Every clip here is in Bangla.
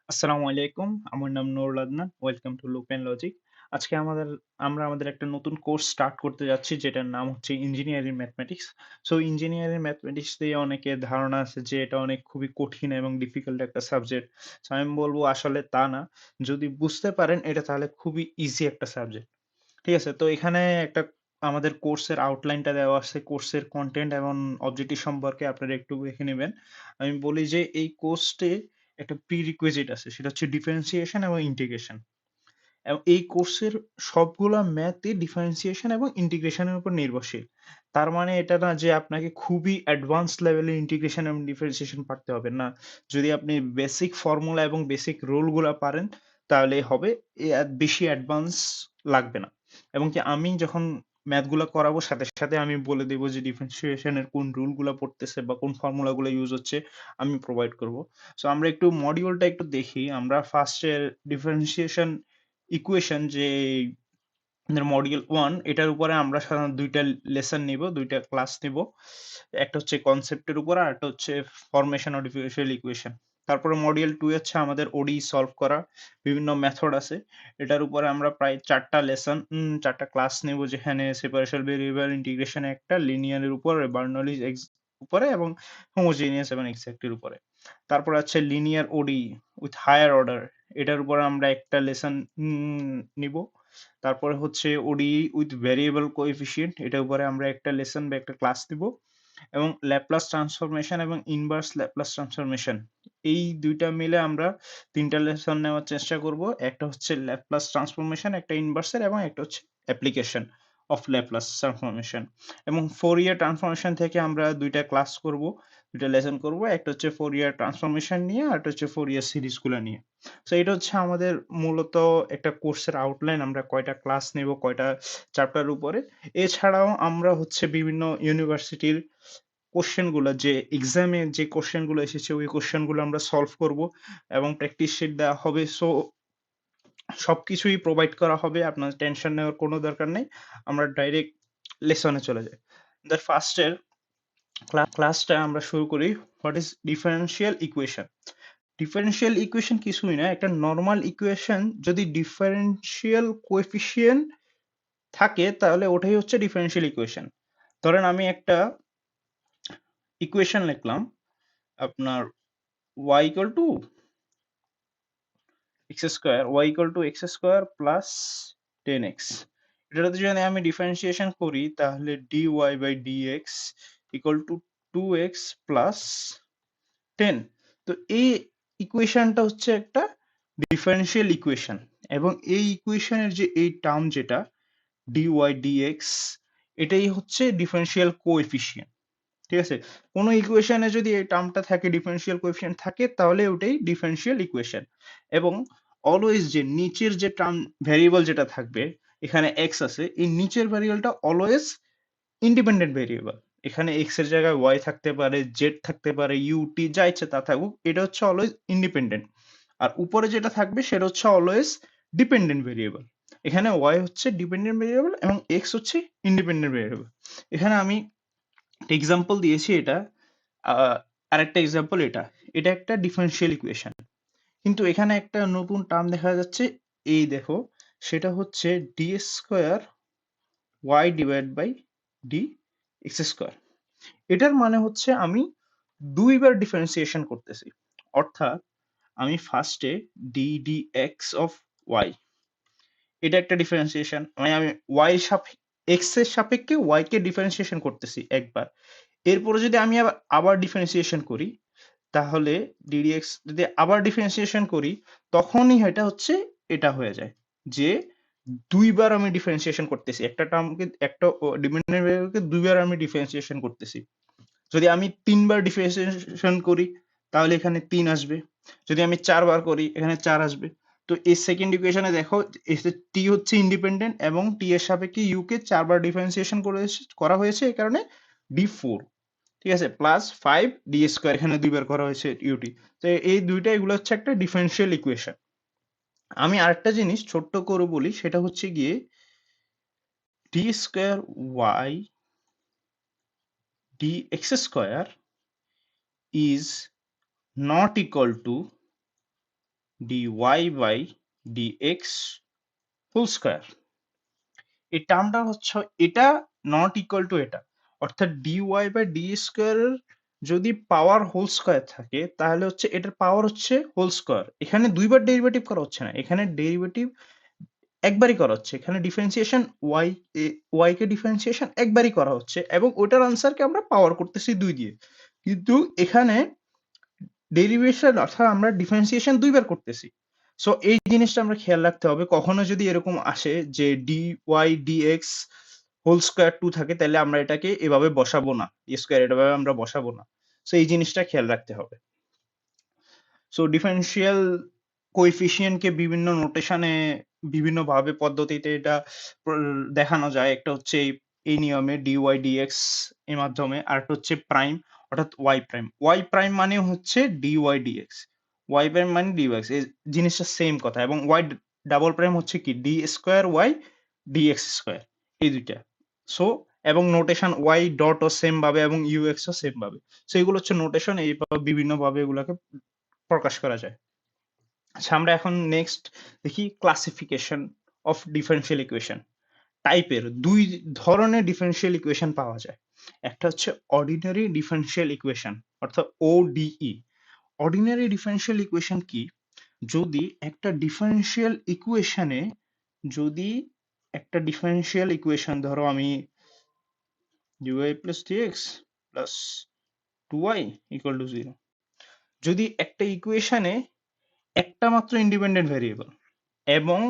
আসসালামু আলাইকুম। আমার নাম Nurul Adnan. Welcome to loop and logic. আজকে আমরা আমাদের একটা নতুন কোর্স স্টার্ট করতে যাচ্ছি যেটার নাম হচ্ছে engineering mathematics. So engineering mathematics দিয়ে অনেকের ধারণা আছে যে এটা অনেক খুবই কঠিন এবং ডিফিকাল্ট একটা সাবজেক্ট। সো আমি বলব আসলে তা না। যদি বুঝতে পারেন এটা তাহলে খুবই ইজি একটা সাবজেক্ট। ঠিক আছে? তো এখানে একটা আমাদের কোর্সের আউটলাইনটা দেওয়া আছে। কোর্সের কনটেন্ট এবং অবজেক্টিভ সম্পর্কে আপনারা একটু দেখে নিবেন। আমি বলি যে এই কোর্সটি একটা প্রিরিকুইজিট আছে। সেটা হচ্ছে ডিফারেন্সিয়েশন এবং ইন্টিগ্রেশন। এবং এই কোর্সের সবগুলা ম্যাথই ডিফারেন্সিয়েশন এবং ইন্টিগ্রেশন এর উপর নির্ভরশীল। তার মানে এটা না যে আপনাকে খুবই অ্যাডভান্স লেভেলের ইন্টিগ্রেশন এবং ডিফারেন্সিয়েশন পারতে হবে না। যদি আপনি বেসিক ফর্মুলা এবং বেসিক রুল গুলা পারেন তাহলেই হবে। বেশি অ্যাডভান্স লাগবে না। এবং কি আমি যখন ম্যাথ গুলা করাবো সাথে, সাথে আমি বলে দেব যে ডিফারেন্সিয়েশন এর কোন রুল গুলা পড়তেছে বা কোন ফর্মুলা গুলা ইউস হচ্ছে আমি প্রোভাইড করব। সো আমরা একটু মডিউলটা একটু দেখি। আমরা ফার্স্ট এর ডিফারেন্সিয়েশন ইকুয়েশন যে আমাদের মডিউল 1 এটার উপরে আমরা সাধারণত ২ টা লেসন নিবো, ২ টা ক্লাস নিবো। একটা হচ্ছে কনসেপ্টের উপর আরেকটা হচ্ছে ফরমেশন অফ ডিফারেনশিয়াল ইকুয়েশন। তারপরে মডিউল 2 হচ্ছে আমাদের ওডিই সলভ করা। বিভিন্ন মেথড আছে। এটার উপরে আমরা প্রায় ৪ টা লেসন ৪ টা ক্লাস নেবো যেখানে সেপারেশন ভেরিয়েবল, ইন্টিগ্রেশন একটা, লিনিয়ার এর উপর, বার্নৌলিজ উপরে এবং হোমোজিনিয়াস এবং এক্সাক্ট এর উপরে। তারপরে আছে লিনিয়ার ওডিই উইথ হায়ার অর্ডার। এটার উপর আমরা একটা লেসন নিবো। তারপরে হচ্ছে ওডিই উইথ ভেরিয়েবল কোএফিসিয়েন্ট এটার উপরে আমরা একটা লেসন বা একটা ক্লাস দিব এবং ল্যাপ্লাস ট্রান্সফরমেশন এবং ইনভার্স ল্যাপ্লাস ট্রান্সফরমেশন এই ২ টা মিলে আমরা ৩ টা লেসন নেওয়ার চেষ্টা করব। একটা হচ্ছে ল্যাপ্লাস ট্রান্সফরমেশন, একটা ইনভার্সের এবং একটা হচ্ছে অ্যাপ্লিকেশন অফ ল্যাপ্লাস ট্রান্সফরমেশন এবং ফোরিয়ার ট্রান্সফরমেশন থেকে আমরা ২ টা ক্লাস করব, ২ টা লেসন করব। একটা হচ্ছে ফোরিয়ার ট্রান্সফরমেশন নিয়ে আর একটা হচ্ছে ফোরিয়ার সিরিজগুলো নিয়ে। সো এটা হচ্ছে আমাদের মূলত একটা কোর্সের আউটলাইন। আমরা কয়টা ক্লাস নেব, কয়টা চ্যাপ্টার উপরে। এছাড়াও আমরা হচ্ছে বিভিন্ন ইউনিভার্সিটির কোয়েশ্চেন গুলা যে এক্সামে যে কোয়েশ্চেন গুলো এসেছে ওই কোয়েশ্চেন গুলো আমরা সলভ করব এবং প্র্যাকটিস শিট দেওয়া হবে। সো সবকিছুই প্রোভাইড করা হবে। আপনার টেনশন নেওয়ার কোনো দরকার নেই। আমরা ডাইরেক্ট লেসনে চলে যাই। ফার্স্ট এর ক্লাসটা আমরা শুরু করি। What is differential equation? Differential equation কিছুই না। একটা নরমাল ইকুয়েশন যদি ডিফারেনশিয়াল কোএফিসিয়েন্ট থাকে তাহলে ওটাই হচ্ছে ডিফারেনশিয়াল ইকুয়েশন। ধরেন আমি একটা ইকুয়েশন লিখলাম আপনার y equal to x square y equal to x square plus 10x এটাতে যদি আমি ডিফারেন্সিয়েশন করি তাহলে dy by dx equal to 2x plus 10। তো এই ইকুয়েশনটা হচ্ছে একটা ডিফারেনশিয়াল ইকুয়েশন এবং এই ইকুয়েশনের যে এই টার্ম যেটা dy dx এটাই হচ্ছে ডিফারেনশিয়াল কোএফিসিয়েন্ট। ঠিক আছে? কোন ইকুয়েশনে যদি এই টার্মটা থাকে ডিফারেনশিয়াল কোএফিসিয়েন্ট থাকে তাহলে ওটাই ডিফারেনশিয়াল ইকুয়েশন এবং অলওয়েজ যে নিচের যে টার্ম ভেরিয়েবল যেটা থাকবে এখানে x আছে এই নিচের ভেরিয়েবলটা অলওয়েজ ইন্ডিপেন্ডেন্ট ভেরিয়েবল। এখানে x এর জায়গায় y থাকতে পারে, z থাকতে পারে, u, t যা ইচ্ছে তা থাকুক এটা হচ্ছে অলওয়েজ ইন্ডিপেন্ডেন্ট। আর উপরে যেটা থাকবে সেটা হচ্ছে অলওয়েজ ডিপেন্ডেন্ট ভেরিয়েবল। এখানে y হচ্ছে ডিপেন্ডেন্ট ভেরিয়েবল এবং x হচ্ছে ইন্ডিপেন্ডেন্ট ভেরিয়েবল। এখানে আমি এক্সাম্পল দিয়েছি এটা। আরেকটা এক্সাম্পল এটা। এটা একটা ডিফারেনশিয়াল ইকুয়েশন। কিন্তু এখানে একটা নতুন টার্ম দেখা যাচ্ছে এই দেখো সেটা হচ্ছে D square Y divide by D X square. এটার মানে হচ্ছে আমি দুইবার ডিফারেন্সিয়েশন করতেছি। অর্থাৎ আমি ফার্স্টে D D X of Y এটা একটা ডিফারেন্সিয়েশন মানে আমি ওয়াই এক্স এর সাপেক্ষে ওয়াই কে ডিফারেন্সিয়েশন করতেছি একবার। এরপরে যদি আমি আবার ডিফারেন্সিয়েশন করি তাহলে ডিডিএক্স যদি আবার ডিফারেন্সিয়েশন করি তখনই এটা হচ্ছে এটা হয়ে যায় যে দুইবার আমি ডিফারেন্সিয়েশন করতেছি একটা টার্মকে একটা ডিপেন্ডেন্ট ভেরিয়েবলকে দুইবার আমি ডিফারেন্সিয়েশন করতেছি। যদি আমি তিনবার ডিফারেন্সিয়েশন করি তাহলে এখানে ৩ আসবে। যদি আমি ৪ বার করি এখানে ৪ আসবে। তো এই সেকেন্ড ইকুয়েশনে দেখো টি হচ্ছে ইন্ডিপেন্ডেন্ট এবং টি এর সাপেক্ষে ইউ কে ৪ বার ডিফারেন্সিয়েশন করা হয়েছে এই কারণে d4 ঠিক আছে প্লাস 5 ডি স্কয়ার এখানে দুইবার করা হয়েছে ইউটি। তো এই দুইটা এগুলো হচ্ছে একটা ডিফারেনশিয়াল ইকুয়েশন। আমি আরেকটা জিনিস ছোট্ট করে বলি সেটা হচ্ছে গিয়ে D square Y D X square is not equal to dy by dx whole square. এই টার্মটা হচ্ছে এটা নট ইকুয়াল টু এটা, অর্থাৎ dy বাই ডি স্কয়ার যদি পাওয়ার হোল স্কয়ার থাকে তাহলে হচ্ছে এটার পাওয়ার হচ্ছে হোল স্কয়ার। এখানে দুইবার ডেরিভেটিভ করা হচ্ছে না, এখানে ডেরিভেটিভ একবারই করা হচ্ছে। এখানে ডিফারেন্সিয়েশন y কে ডিফারেন্সিয়েশন একবারই করা হচ্ছে এবং ওটার আনসারকে আমরা পাওয়ার করতেছি 2 দিয়ে। কিন্তু এখানে ডেরিভেশন অর্থাৎ আমরা ডিফারেন্সিয়েশন দুইবার করতেছি। সো এই জিনিসটা আমরা খেয়াল রাখতে হবে। কখনো যদি এরকম আসে যে dy dx হোল স্কয়ার 2 থাকে তাহলে আমরা এটাকে এভাবে বসাবো না। স্কয়ার এভাবে আমরা বসাবো না। সো এই জিনিসটা খেয়াল রাখতে হবে। সো ডিফারেনশিয়াল কোএফিসিয়েন্টকে বিভিন্ন নোটেশনে বিভিন্নভাবে পদ্ধতিতে এটা দেখানো যায়। একটা হচ্ছে এই নিয়মে dy dx এর মাধ্যমে, আরেকটা হচ্ছে প্রাইম অর্থাৎ y প্রাইম। y প্রাইম মানে হচ্ছে dy dx, y প্রাইম মানে dx, এই জিনিসটা সেম কথা। এবং y ডাবল প্রাইম হচ্ছে কি d square y dx square, এই দুইটা। সো এবং নোটেশন y ডট ও সেম ভাবে এবং ux ও সেম ভাবে। সো এগুলো হচ্ছে নোটেশন, এইভাবে বিভিন্ন ভাবে এগুলাকে প্রকাশ করা যায়। আচ্ছা, আমরা এখন নেক্সট দেখি ক্লাসিফিকেশন অফ ডিফারেনশিয়াল ইকুয়েশন। টাইপের দুই ধরনের ডিফারেনশিয়াল ইকুয়েশন পাওয়া যায়। একটা হচ্ছে অর্ডিনারি ডিফারেনশিয়াল ইকুয়েশন অর্থাৎ ODE। অর্ডিনারি ডিফারেনশিয়াল ইকুয়েশন কি? যদি একটা ডিফারেনশিয়াল ইকুয়েশনে যদি একটা ডিফারেনশিয়াল ইকুয়েশন ধরো আমি dy plus dx plus 2y equal to 0, যদি একটা ইকুয়েশনে একটা মাত্র ইন্ডিপেন্ডেন্ট ভেরিয়েবল এবং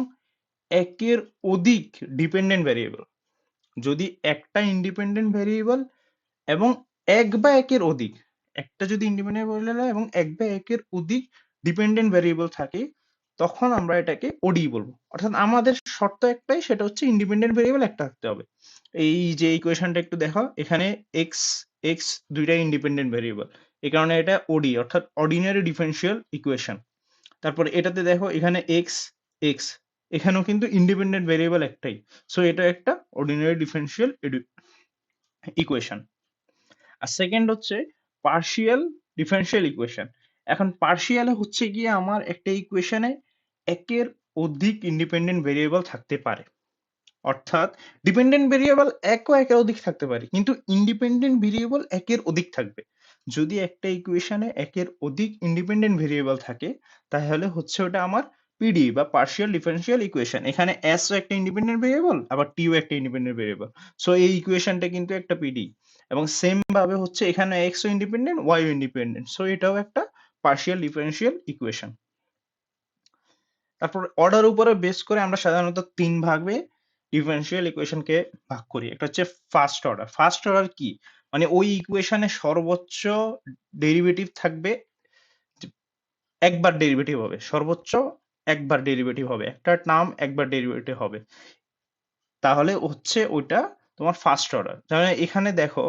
একের অধিক ডিপেন্ডেন্ট ভেরিয়েবল, যদি একটা ইন্ডিপেন্ডেন্ট ভেরিয়েবল এবং এক বা একের অধিক, একটা যদি ইন্ডিপেন্ডেন্ট ভেরিয়েবল এবং এক বা একের অধিক ডিপেন্ডেন্ট ভেরিয়েবল থাকে, তখন আমরা এটাকে ওডি বলবো। অর্থাৎ আমাদের শর্ত একটাই, সেটা হচ্ছে ইন্ডিপেন্ডেন্ট ভেরিয়েবল একটা থাকতে হবে। এই যে ইকুয়েশনটা একটু দেখো, এখানে এক্স এক্স দুইটাই ইন্ডিপেন্ডেন্ট ভেরিয়েবল, এই কারণে এটা ওডি অর্থাৎ অর্ডিনারি ডিফারেনশিয়াল ইকুয়েশন। তারপরে এটাতে দেখো এখানে এক্স এক্স, এখানেও কিন্তু ইন্ডিপেন্ডেন্ট ভেরিয়েবল একটাই। সো এটা একটা অর্ডিনারি ডিফারেনশিয়াল ইকুয়েশন। আর সেকেন্ড হচ্ছে পার্শিয়াল ডিফারেনশিয়াল ইকুয়েশন। এখন পার্শিয়ালে হচ্ছে গিয়ে আমার একটা ইকুয়েশনে একের অধিক ইন্ডিপেন্ডেন্ট ভেরিয়েবল থাকতে পারে, অর্থাৎ ডিপেন্ডেন্ট ভেরিয়েবল একও একের অধিক থাকতে পারে কিন্তু ইন্ডিপেন্ডেন্ট ভেরিয়েবল একের অধিক থাকবে। যদি একটা ইকুয়েশনে একের অধিক ইন্ডিপেন্ডেন্ট ভেরিয়েবল থাকে তাহলে হচ্ছে ওটা আমার পিডি বা পার্শিয়াল ডিফারেনশিয়াল ইকুয়েশন। এখানে এস ও একটা ইন্ডিপেন্ডেন্ট ভেরিয়েবল, আবার টিও একটা ইন্ডিপেন্ডেন্ট ভেরিয়েবল। সো এই ইকুয়েশনটা কিন্তু একটা পিডি। এবং সেম ভাবে হচ্ছে এখানে এক্স ও ইন্ডিপেন্ডেন্ট, ওয়াই ও ইন্ডিপেন্ডেন্ট, সো এটাও একটা পার্শিয়াল ডিফারেনশিয়াল ইকুয়েশন। তারপর অর্ডার উপরে বেস করে আমরা সাধারণত তিন ভাগে ডিফারেনশিয়াল ইকুয়েশনকে ভাগ করি। একটা হচ্ছে ফার্স্ট অর্ডার। ফার্স্ট অর্ডার কি? মানে ওই ইকুয়েশনে সর্বোচ্চ ডেরিভেটিভ থাকবে, একবার ডেরিভেটিভ হবে, সর্বোচ্চ একবার ডেরিভেটিভ হবে, একটা টার্ম একবার ডেরিভেটিভ হবে, তাহলে হচ্ছে ওইটা তোমার ফার্স্ট অর্ডার। তাহলে এখানে দেখো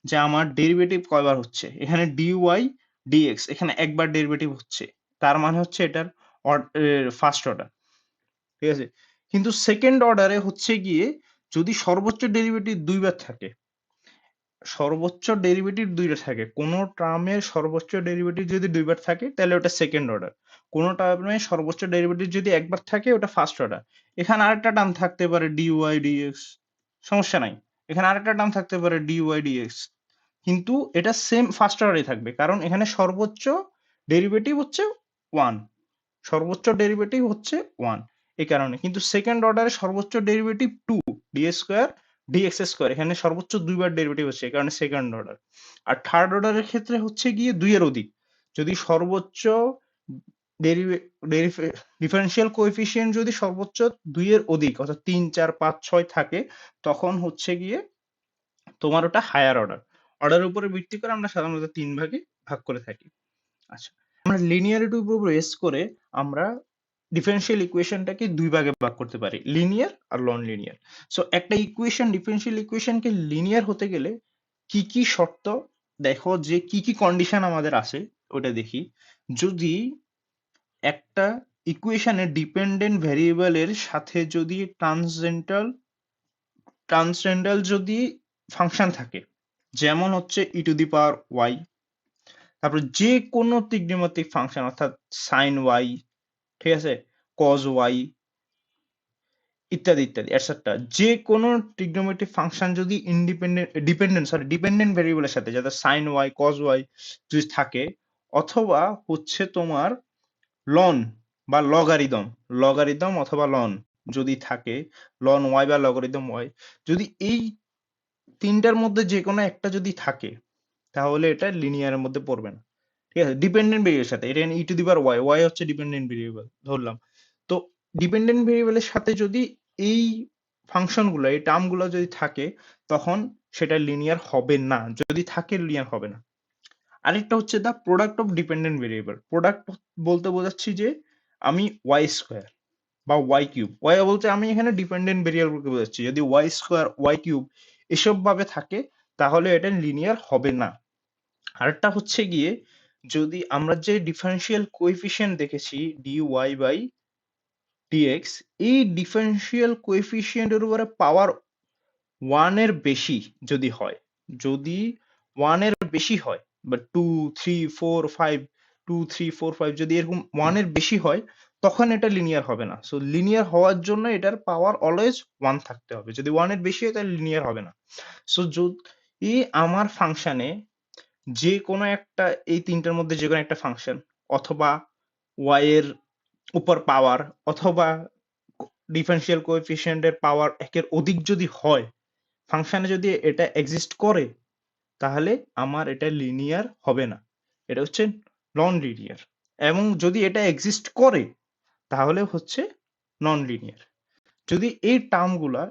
যে আমার ডেরিভেটিভ কয়বার হচ্ছে, এখানে ডিওয়াই ডিএক্স এখানে একবার ডেরিভেটিভ হচ্ছে, তার মানে হচ্ছে এটার ফার্স্ট অর্ডার, ঠিক আছে। কিন্তু সেকেন্ড অর্ডারে হচ্ছে গিয়ে যদি সর্বোচ্চ ডেরিভেটিভ দুইবার থাকে, সর্বোচ্চ ডেরিভেটিভ দুইটা থাকে, কোন টার্মের সর্বোচ্চ ডেরিভেটিভ যদি দুইবার থাকে তাহলে ওটা সেকেন্ড অর্ডার, কোন টার্মের সর্বোচ্চ ডেরিভেটিভ যদি একবার থাকে ওটা ফার্স্ট অর্ডার। এখানে আরেকটা টার্ম থাকতে পারে ডিওয়াই ডিএক্স, সমস্যা নাই। এখানে আরেকটা টার্ম থাকতে পারে ডিওয়াই ডিএক্স, কিন্তু এটা সেম ফার্স্ট অর্ডারে থাকবে, কারণ এখানে সর্বোচ্চ ডেরিভেটিভ হচ্ছে ওয়ান, সর্বোচ্চ ডেরিভেটিভ হচ্ছে ওয়ান, এই কারণে। কিন্তু সেকেন্ড অর্ডারে সর্বোচ্চ derivative to D square DX square, এখানে সর্বোচ্চ দুইবার ডেরিভেটিভ হচ্ছে, এই কারণে সেকেন্ড অর্ডার। আর থার্ড অর্ডারের ক্ষেত্রে হচ্ছে গিয়ে দুইয়ের অধিক, যদি সর্বোচ্চ ডিফারেনশিয়াল কোএফিসিয়েন্ট যদি সর্বোচ্চ দুইয়ের অধিক অর্থাৎ 3 4 5 6 থাকে, তখন হচ্ছে গিয়ে তোমার ওটা হায়ার অর্ডার। অর্ডারের উপরে ভিত্তি করে আমরা সাধারণত তিন ভাগে ভাগ করে থাকি। আচ্ছা, আমরা লিনিয়ারিটির উপর বেস করে আমরা ডিফারেনশিয়াল ইকুয়েশনটাকে দুই ভাগে ভাগ করতে পারি, লিনিয়ার আর নন লিনিয়ার। সো একটা ইকুয়েশন, ডিফারেনশিয়াল ইকুয়েশনকে লিনিয়ার হতে গেলে কি কি শর্ত, দেখো যে কি কি কন্ডিশন আমাদের আছে ওটা দেখি। যদি একটা ইকুয়েশনে ডিপেন্ডেন্ট ভেরিয়েবলের সাথে যদি ট্রান্সেন্ডাল যদি ফাংশন থাকে, যেমন হচ্ছে ই টু দি পাওয়ার ওয়াই, তারপর যে কোনো ত্রিগ্নমিতিক ফাংশন অর্থাৎ সাইন ওয়াই, ঠিক আছে, cos y ইত্যাদি ইত্যাদি এটসেট্রা। যে কোনো ট্রিগনোমেট্রিক ফাংশন যদি ডিপেন্ডেন্ট ভেরিয়েবলের সাথে, যাতে sin y cos y যদি থাকে, অথবা হচ্ছে তোমার লন বা লগারিদম অথবা লন যদি থাকে, লন y বা লগারিদম y, যদি এই তিনটার মধ্যে যে কোনো একটা যদি থাকে, তাহলে এটা লিনিয়ারের মধ্যে পড়বে না। ঠিক আছে, ডিপেন্ডেন্ট ভেরিয়েবলের সাথে, এটা e to the power y, y হচ্ছে ডিপেন্ডেন্ট ভেরিয়েবল ধরলাম। তো ডিপেন্ডেন্ট ভেরিয়েবলের সাথে যদি এই ফাংশনগুলো, এই টার্মগুলো যদি থাকে, তখন সেটা লিনিয়ার হবে না, যদি থাকে লিনিয়ার হবে না। আরেকটা হচ্ছে the product of dependent variable. Product বলতে বোঝাচ্ছি যে আমি ওয়াই স্কোয়ার বা ওয়াই কিউব, ওয়াই বলতে আমি এখানে ডিপেন্ডেন্ট ভেরিয়েবলকে বোঝাচ্ছি, যদি ওয়াই স্কোয়ার ওয়াই কিউব এসব ভাবে থাকে, তাহলে এটা লিনিয়ার হবে না। আরেকটা হচ্ছে গিয়ে, যদি আমরা যে ডিফারেন্সিয়াল কোএফিসিয়েন্ট দেখেছি dy বাই dx, এই ডিফারেন্সিয়াল কোএফিসিয়েন্টের উপরে পাওয়ার 1 এর বেশি যদি হয়, যদি 1 এর বেশি হয়, বা 2 3 4 5, 2 3 4 5 যদি এরকম 1 এর বেশি হয়, তখন এটা লিনিয়ার হবে না। সো লিনিয়ার হওয়ার জন্য এটার পাওয়ার অলওয়েজ 1 থাকতে হবে। যদি 1 এর বেশি হয়, তাহলে লিনিয়ার হবে না। সো যদি আমার ফাংশনে যে কোনো একটা, এই তিনটার মধ্যে যে কোনো একটা ফাংশন, অথবা y এর উপর পাওয়ার, অথবা ডিফারেন্সিয়াল কোএফিসিয়েন্টের পাওয়ার একের অধিক যদি হয়, ফাংশনে যদি এটা এক্সিস্ট করে, তাহলে আমার এটা লিনিয়ার হবে না, এটা হচ্ছে নন লিনিয়ার। এবং যদি এটা এক্সিস্ট করে, তাহলে হচ্ছে নন লিনিয়ার। যদি এই টার্মগুলা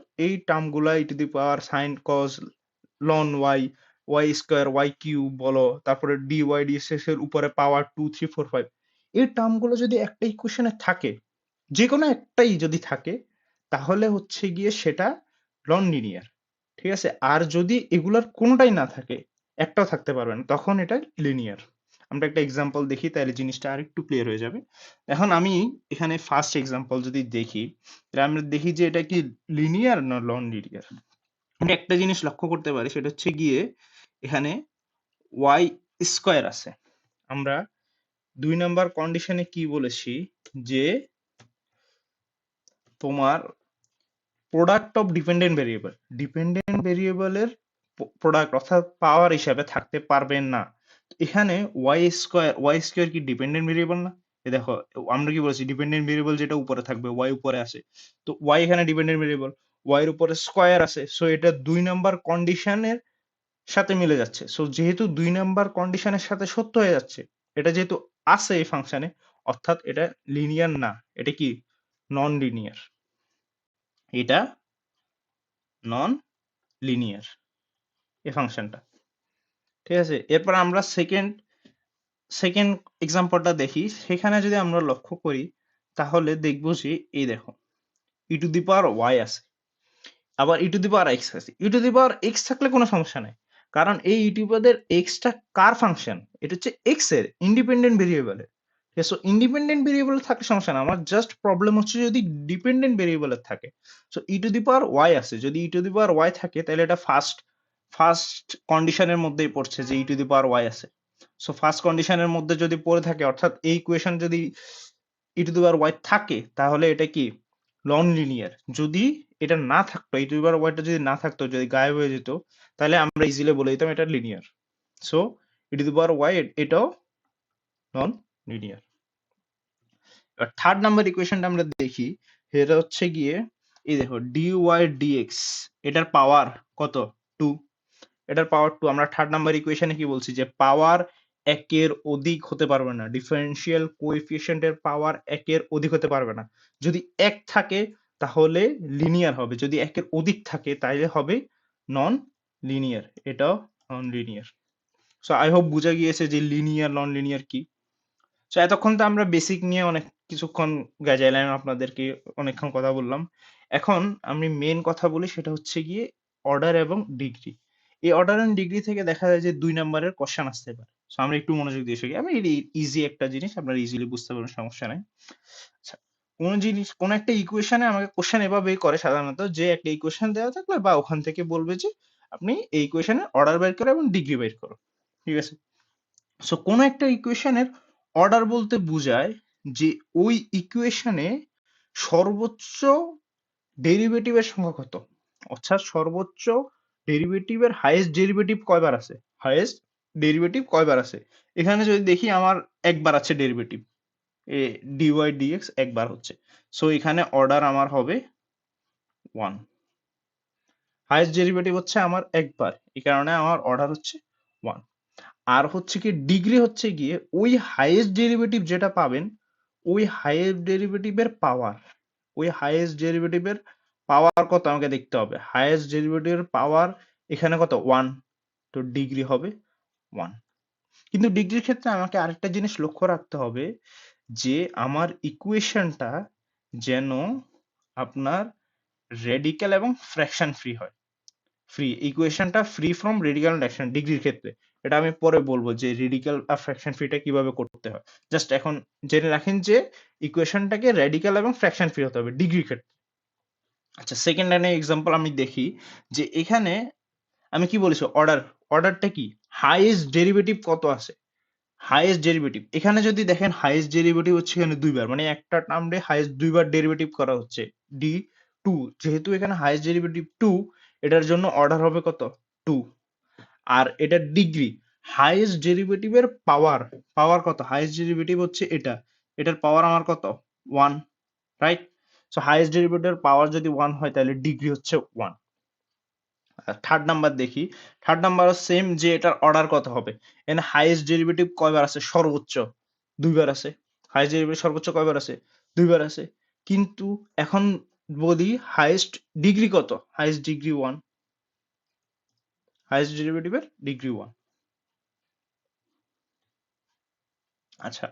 e to the power sine cos ln y, y square y cube বলো, তারপরে ডি ওয়াই ডিএক্স এর উপরে পাওয়ার 2 3 4 5, এই টার্মগুলো যদি একটা ইকুয়েশনে থাকে, যে কোনো একটাই যদি থাকে, তাহলে হচ্ছে গিয়ে সেটা নন লিনিয়ার। ঠিক আছে, আর যদি এগুলার কোনোটাই না থাকে, একটাও থাকতে পারবে না, তখন এটা লিনিয়ার। আমরা একটা এক্সাম্পল দেখি, তাহলে জিনিসটা আরেকটু ক্লিয়ার হয়ে যাবে। এখন আমি এখানে ফার্স্ট এক্সাম্পল যদি দেখি, তাহলে আমরা দেখি যে এটা কি লিনিয়ার না নন লিনিয়ার। আমরা একটা জিনিস লক্ষ্য করতে পারি, সেটা হচ্ছে গিয়ে এখানে ওয়াই স্কোয়ার আছে। আমরা 2 নাম্বার কন্ডিশনে কি বলেছি, যে তোমার প্রোডাক্ট অফ ডিপেন্ডেন্ট ভেরিয়েবলের প্রোডাক্ট অর্থাৎ পাওয়ার হিসাবে থাকতে পারবে না। এখানে ওয়াই স্কোয়ার কি ডিপেন্ডেন্ট ভেরিয়েবল না? দেখো, আমরা কি বলেছি, ডিপেন্ডেন্ট ভেরিয়েবল যেটা উপরে থাকবে, ওয়াই উপরে আছে, তো ওয়াই এখানে ডিপেন্ডেন্ট ভেরিয়েবল, ওয়াই এর উপরে স্কোয়ার আছে, সো এটা 2 নাম্বার কন্ডিশনের সাথে মিলে যাচ্ছে। সো যেহেতু 2 নাম্বার কন্ডিশনের সাথে সত্য হয়ে যাচ্ছে, এটা যেহেতু আছে এই ফাংশনে, অর্থাৎ এটা লিনিয়ার না, এটা কি নন লিনিয়ার, এটা নন লিনিয়ার এই ফাংশনটা। ঠিক আছে, এরপর আমরা সেকেন্ড এক্সাম্পলটা দেখি। সেখানে যদি আমরা লক্ষ্য করি, তাহলে দেখবো যে এই দেখো, ই টু দি পাওয়ার ওয়াই আছে, আবার ই টু দি পাওয়ার এক্স আছে। ই টু দি পাওয়ার এক্স থাকলে কোনো সমস্যা নাই, কারণ এই ই টু দি পাওয়ার এক্সটা কার ফাংশন, এটা হচ্ছে এক্স এর ইন্ডিপেন্ডেন্ট ভেরিয়েবলের। সো ইন্ডিপেন্ডেন্ট ভেরিয়েবল থাকলে সমস্যা না, আমার জাস্ট প্রবলেম হচ্ছে যদি ডিপেন্ডেন্ট ভেরিয়েবলের থাকে। So E to the power Y আছে, যদি ই টু দি পাওয়ার ওয়াই থাকে, তাহলে এটা ফার্স্ট কন্ডিশনের মধ্যেই পড়ছে যে ই টু দি পাওয়ার ওয়াই আছে। সো ফার্স্ট কন্ডিশনের মধ্যে যদি পড়ে থাকে, অর্থাৎ এই ইকুয়েশন যদি ই টু দি পাওয়ার ওয়াই থাকে, তাহলে এটা কি নন লিনিয়ার। যদি এটা না থাকতো, ই টু দি পাওয়ার ওয়াইটা যদি না থাকতো, যদি গায়েব হয়ে যেত, তাহলে আমরা ইজিলি বলে দিতাম এটা linear. So E to the power Y এটাও নন লিনিয়ার। এবার থার্ড নাম্বার ইকুয়েশনটা আমরা দেখি, সেটা হচ্ছে গিয়ে এই দেখো, ডি ওয়াই ডিএক্স, এটার পাওয়ার কত, 2, এটার পাওয়ার 2। আমরা থার্ড নাম্বার ইকুয়েশনে কি বলছি, যে পাওয়ার একের অধিক হতে পারবে না, ডিফারেন্সিয়াল কোএফিসিয়েন্টের পাওয়ার একের অধিক হতে পারবে না। যদি এক থাকে, তাহলে লিনিয়ার হবে, যদি একের অধিক থাকে, তাহলে হবে নন লিনিয়ার, এটাও non linear. So I hope বুঝা গিয়েছে যে লিনিয়ার নন লিনিয়ার কি। সো এতক্ষণ তো আমরা বেসিক নিয়ে অনেক কিছুক্ষণ গেজাইলাম, আপনাদেরকে অনেকক্ষণ কথা বললাম। এখন আমি মেন কথা বলি, সেটা হচ্ছে গিয়ে অর্ডার এবং ডিগ্রি। এই অর্ডার এন্ড ডিগ্রি থেকে দেখা যায় যে 2 নাম্বারের কোশ্চেন আসতে পারে। সো আমরা একটু মনোযোগ দিয়ে শিখি। আমি ইজি একটা জিনিস, আপনারা ইজিলি বুঝতে পারবেন, সমস্যা নাই। আচ্ছা, কোন একটা ইকুয়েশনে আমাকে কোশ্চেন এভাবেই করে সাধারণত, যে একটা ইকুয়েশন দেওয়া থাকলে বা ওখান থেকে বলবে যে আপনি এই ইকুয়েশনের অর্ডার বের করো এবং ডিগ্রি বের করো। ঠিক আছে, সো কোন একটা ইকুয়েশনের অর্ডার বলতে বোঝায় যে ওই ইকুয়েশনে সর্বোচ্চ ডেরিভেটিভের সংখ্যা কত, অর্থাৎ সর্বোচ্চ ডেরিভেটিভের হাইয়েস্ট ডেরিভেটিভ কয়বার আছে, হাইয়েস্ট ডেরিভেটিভ কয়বার আছে। এখানে যদি দেখি আমার একবার আছে ডেরিভেটিভ, এ ডিওয়াই ডিএক্স একবার হচ্ছে, সো এখানে অর্ডার আমার হবে 1। হাইয়েস্ট ডেরিভেটিভ হচ্ছে আমার একবার, এই কারণে আমার অর্ডার হচ্ছে 1। আর হচ্ছে কি ডিগ্রি হচ্ছে গিয়ে ওই হাইয়েস্ট ডেরিভেটিভ যেটা পাবেন, ওই হাইয়েস্ট ডেরিভেটিভের পাওয়ার, ওই হাইয়েস্ট ডেরিভেটিভের পাওয়ার কত আমাকে দেখতে হবে। হাইয়েস্ট ডেরিভেটিভের পাওয়ার এখানে কত 1, তো ডিগ্রি হবে 1। কিন্তু ডিগ্রির ক্ষেত্রে আমাকে আরেকটা জিনিস লক্ষ্য রাখতে হবে যে আমার ইকুয়েশনটা যেন আপনার রেডিক্যাল এবং ফ্র্যাকশন ফ্রি হয়। ফ্রি ইকুয়েশনটা free from radical and fraction ডিগ্রির ক্ষেত্রে, এটা আমি পরে বলবো যে রেডিক্যাল আর ফ্র্যাকশন ফ্রিটা কিভাবে করতে হয়। জাস্ট এখন জেনে রাখেন যে ইকুয়েশনটাকে রেডিক্যাল এবং ফ্র্যাকশন ফ্রি হতে হবে ডিগ্রির ক্ষেত্রে। আচ্ছা, সেকেন্ড লাইনের এক্সাম্পল আমি দেখি যে এখানে আমি কি বলেছি, অর্ডারটা কি, হাইয়েস্ট ডেরিভেটিভ কত আছে, হাইয়েস্ট ডেরিভেটিভ এখানে যদি দেখেন হাইয়েস্ট ডেরিভেটিভ হচ্ছে এখানে দুইবার, মানে একটা টার্মে হাইয়েস্ট দুইবার ডেরিভেটিভ করা হচ্ছে ডি টু, যেহেতু এখানে হাইয়েস্ট ডেরিভেটিভ টু, এটার জন্য অর্ডার হবে কত 2। আর এটার ডিগ্রি, হাইয়েস্ট ডেরিভেটিভের পাওয়ার, পাওয়ার কত, হাইয়েস্ট ডেরিভেটিভ হচ্ছে এটা, এটার পাওয়ার আমার কত 1, রাইট। সো হাইয়েস্ট ডেরিভেটিভের পাওয়ার যদি 1 হয় তাহলে ডিগ্রি হচ্ছে 1। থার্ড নাম্বার দেখি, থার্ড নাম্বারও সেম, যে এটার অর্ডার কত হবে। এখানে হাইয়েস্ট ডেরিভেটিভ কয়বার আছে, সর্বোচ্চ দুইবার আছে। হাইয়েস্ট ডেরিভেটিভ সর্বোচ্চ কয়বার আছে, দুইবার আছে। কিন্তু এখন বলি হাইয়েস্ট ডিগ্রি কত, হাইয়েস্ট ডিগ্রি 1, হাইয়েস্ট ডেরিভেটিভের ডিগ্রি 1। আচ্ছা,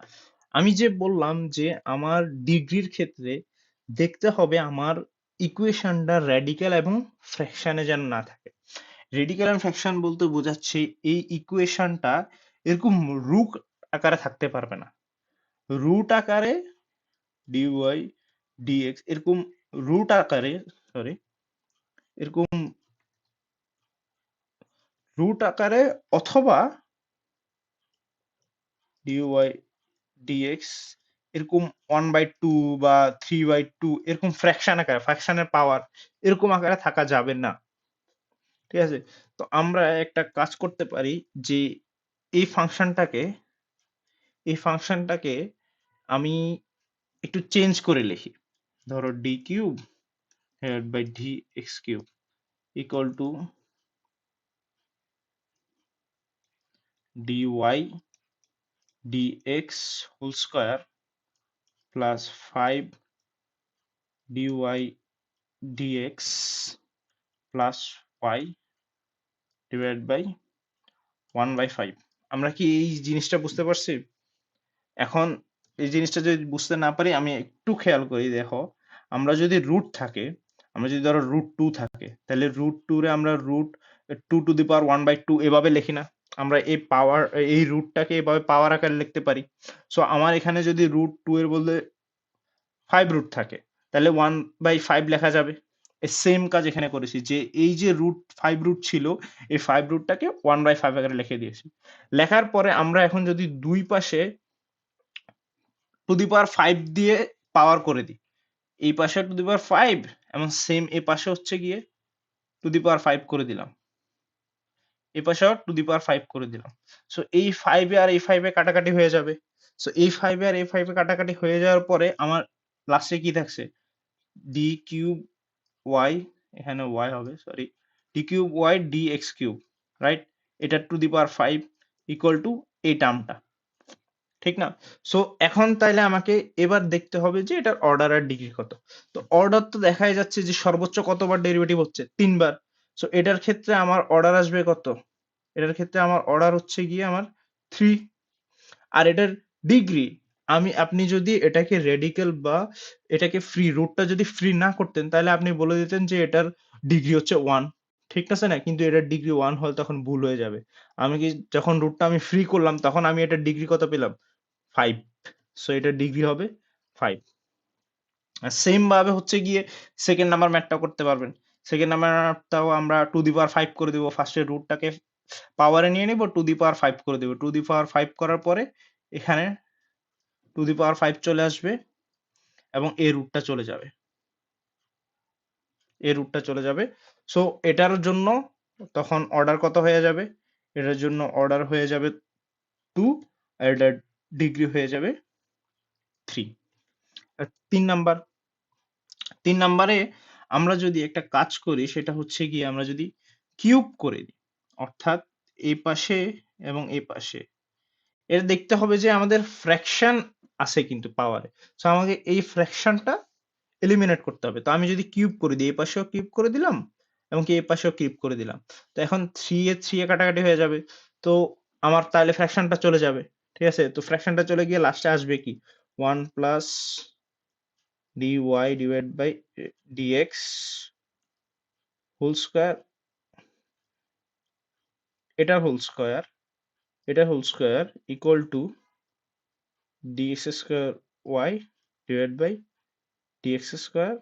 আমি যে বললাম যে আমার ডিগ্রির ক্ষেত্রে দেখতে হবে আমার ইকুয়েশনটা রেডিক্যাল এবং ফ্র্যাকশনে যেন না থাকে। রেডিক্যাল এন্ড ফ্র্যাকশন বলতে বোঝাচ্ছে এই ইকুয়েশনটা এরকম রুট আকারে থাকতে পারবে না। রুট আকারে ডিওয়াই ডিএক্স এরকম রুট আকারে, সরি, এরকম রুট আকারে অথবা ডিওয়াই ডিএক্স এরকম 1/2 বা 3/2 এরকম ফ্র্যাকশন আকারে, ফ্র্যাকশনের পাওয়ার এরকম আকারে থাকা যাবে না। ঠিক আছে, তো আমরা একটা কাজ করতে পারি যে এই ফাংশনটাকে, এই ফাংশনটাকে আমি একটু চেঞ্জ করে লিখি। ধরো d cube by D x cube equal to dy dx whole square plus 5 dy dx plus y divide by 1/5। আমরা কি এই জিনিসটা বুঝতে পারছি? এখন এই জিনিসটা যদি বুঝতে না পারি আমি একটু খেয়াল করি, দেখো আমরা যদি রুট থাকে, আমরা যদি ধরো √2 থাকে, তাহলে √2 রে আমরা √2 to the power 1/2 এভাবে লিখি না, আমরা এই পাওয়ার, এই রুটটাকে এভাবে পাওয়ার আকারে লিখতে পারি। সো আমার এখানে যদি √2 এর বদলে 5 রুট থাকে তাহলে 1/5 লেখা যাবে। এই সেম কাজ এখানে করেছি, যে এই যে √5 রুট ছিল, এই 5 রুটটাকে 1/5 আকারে লিখে দিয়েছি। লেখার পরে আমরা এখন যদি দুই পাশে টু দি পাওয়ার 5 দিয়ে পাওয়ার করে দিই, এই পাশে টু দি পাওয়ার 5 এবং সেম এই পাশে হচ্ছে গিয়ে টু দি পাওয়ার 5 করে দিলাম, এই পাশেও টু দি পাওয়ার 5 করে দিলাম। সো এই 5 এ আর এই 5 এ কাটাকাটি হয়ে যাবে। সো এই 5 এ আর এই 5 এ কাটাকাটি হয়ে যাওয়ার পরে আমার লাস্টে কি থাকছে, ডি কিউব ওয়াই, এখানে ওয়াই হবে, sorry, d cube y D x cube, right, এটা to the power 5 equal to এই টার্মটা, ঠিক না? সো এখন তাইলে আমাকে এবার দেখতে হবে যে এটার অর্ডার আর ডিগ্রি কত। তো অর্ডার তো দেখাই যাচ্ছে যে সর্বোচ্চ কতবার ডেরিভেটিভ হচ্ছে, 3 বার। সো এটার ক্ষেত্রে আমার অর্ডার আসবে কত, এটার ক্ষেত্রে আমার অর্ডার হচ্ছে গিয়ে আমার 3। আর এটার ডিগ্রি, আপনি যদি এটাকে রেডিক্যাল বা এটাকে ফ্রি, রুটটা যদি ফ্রি না করতেন তাহলে আপনি বলে দিতেন যে এটার ডিগ্রি হচ্ছে 1, ঠিক আছে না? কিন্তু এটার ডিগ্রি 1 হলে তখন ভুল হয়ে যাবে। আমি কি যখন রুটটা আমি ফ্রি করলাম তখন আমি এটার ডিগ্রি কত পেলাম, 5। সো এটার ডিগ্রি হবে 5। আর সেম ভাবে হচ্ছে গিয়ে সেকেন্ড নাম্বার ম্যাথটা করতে পারবেন। সেকেন্ড নাম্বার ম্যাথটাও আমরা টু দি পাওয়ার 5 করে দিব, ফার্স্টে রুটটাকে পাওয়ারে নিয়ে নিব, টু দি পাওয়ার 5 করে দেব, টু দি পাওয়ার 5 করার পরে এখানে টু দি পাওয়ার 5 চলে আসবে এবং এই রুটটা চলে যাবে। এই রুটটা চলে যাবে। সো এটার জন্য তখন অর্ডার কত হয়ে যাবে? এটার জন্য অর্ডার হয়ে যাবে 2 আর এটার ডিগ্রি হয়ে যাবে 3। আর 3 নাম্বার 3 নাম্বারে আমরা যদি একটা কাজ করি সেটা হচ্ছে গিয়ে আমরা যদি কিউব করে দিই, অর্থাৎ এই পাশে এবং এই পাশে, এটা দেখতে হবে যে আমাদের ফ্র্যাকশন আছে কিন্তু পাওয়ারে। সো আমাকে এই ফ্র্যাকশনটা এলিমিনেট করতে হবে। তো আমি যদি কিউব করে দিই, এই পাশেও কিউব করে দিলাম এবং কি এই পাশেও কিউব করে দিলাম। তো এখন 3 এ 3 এ কাটাকাটি হয়ে যাবে। তো আমার তাহলে ফ্র্যাকশনটা চলে যাবে। ঠিক আছে? তো ফ্র্যাকশনটা চলে গিয়ে লাস্টে আসবে কি? 1 plus dy divide by dx whole square, এটার হোল স্কয়ার, এটার whole square equal to dx square y divide by dx square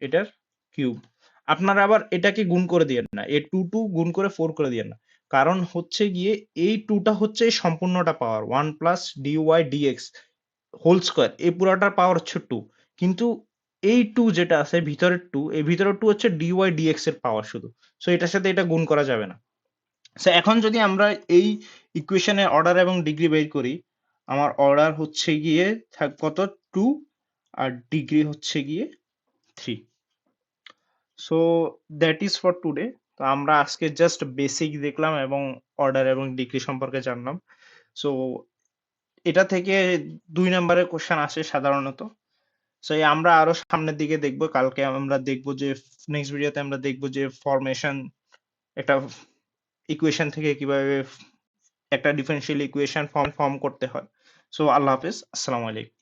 এটার কিউব। আপনারা আবার এটাকে গুণ করে দিয়েন না, এই 2 গুণ করে 4 করে দিয়েন না, কারণ হচ্ছে গিয়ে এই 2টা হচ্ছে এই সম্পূর্ণটা power 1 plus d y d x whole square, এই পুরাটার পাওয়ার হচ্ছে 2, কিন্তু এই 2 যেটা আছে ভিতরের 2, এই ভিতরের 2 হচ্ছে ডিওয়াই ডিএক্স এর পাওয়ার শুধু। সো এটার সাথে এটা গুণ করা যাবে না। সো এখন যদি আমরা এই ইকুয়েশনে অর্ডার এবং ডিগ্রি বের করি, আমার অর্ডার হচ্ছে গিয়ে কত 2 আর ডিগ্রি হচ্ছে গিয়ে 3। So that is for today. তো আমরা আজকে জাস্ট বেসিক দেখলাম এবং অর্ডার এবং ডিগ্রি সম্পর্কে জানলাম। সো এটা থেকে 2 নাম্বারের কোশ্চেন আসে সাধারণত। সো আমরা আরো সামনের দিকে দেখব। কালকে আমরা দেখব যে নেক্সট ভিডিওতে আমরা দেখব যে ফরমেশন, একটা ইকুয়েশন থেকে কিভাবে একটা ডিফারেনশিয়াল ইকুয়েশন ফর্ম করতে হয়। সো আল্লাহ হাফেজ। আসসালামু আলাইকুম।